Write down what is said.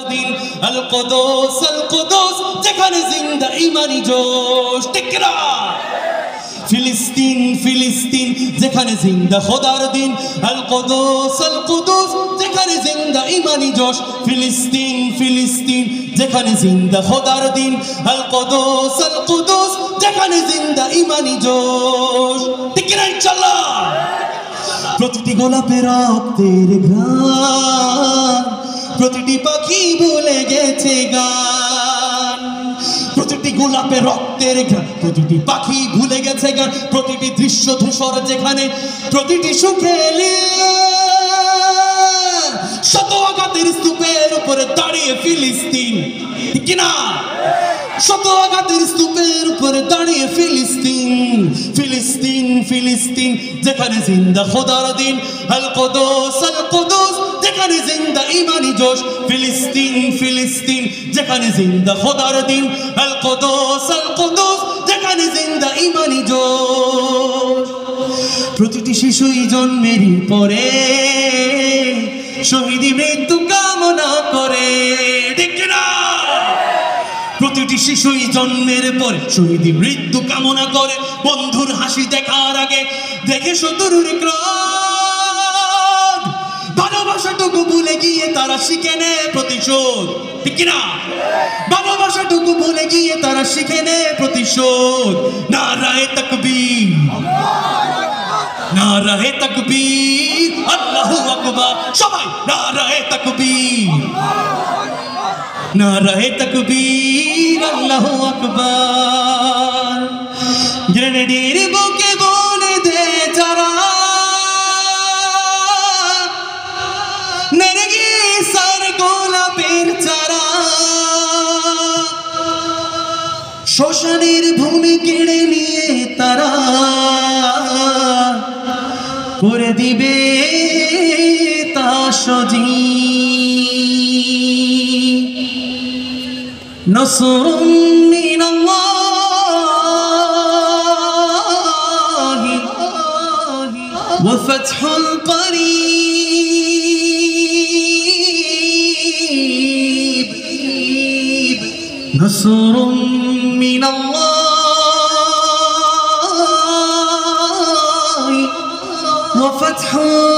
দিন আল কুদুস যেখানে জিন্দা ঈমানি জোশ ঠিক না ফিলিস্তিন যেখানে জিন্দা খোদার দিন আল কুদুস যেখানে জিন্দা ঈমানি জোশ ফিলিস্তিন যেখানে জিন্দা খোদার দিন আল কুদুস যেখানে জিন্দা ঈমানি জোশ ঠিক না ইনশাআল্লাহ প্রতিটি গোলাপের রক্তের ঘ্রাণ প্রতিটি পাখি ভুলে গেছে গান প্রতিটি গোলাপের রক্তের ঘ্রাণ প্রতিটি পাখি ভুলে গেছে গান প্রতিটি দৃশ্য ধূসর যেখানে প্রতিটি সুখেলি শত আঘাতের স্তূপের উপরে দাঁড়িয়ে ফিলিস্তিন ঠিক না শত আঘাতের স্তূপের উপরে দাঁড়িয়ে ফিলিস্তিন যেখানে জিন্দা খোদার দিন আল কুদুস যেখানে জিন্দা ঈমানি জোশ ফিলিস্তিন যেখানে জিন্দা খোদার দিন আল কুদুস যেখানে জিন্দা ঈমানি জোশ প্রতিটি শিশুই জন্মের পরে শহীদি মৃত্যু কামনা করে ঠিক না প্রতিটি শিশুই জন্মের পরে শহীদি মৃত্যু কামনা করে বন্ধুর হাসি দেখার আগে দেখে শত্রুর ক্রোধ ভালোবাসাটুকু ভুলে গিয়ে তারা শিখে নেয় প্রতিশোধ ঠিক না ভালোবাসাটুকু ভুলে গিয়ে তারা শিখে নেয় প্রতিশোধ নারায়ে তাকবীর আল্লাহু আকবার সবাই নারায়ে তাকবীর আল্লাহু আকবার গ্রেনেডের বুকে বলে দে যারা নেরগিসের গোলাপের চারা শ্মশানের ভূমি কেড়ে নিয়ে তারা করে দিবে তা সজীব নসরুম মিনাল্লাহি ওয়া ফাতহুন করিব নসরুম মিনাল্লাহি ওয়া ফাতহুন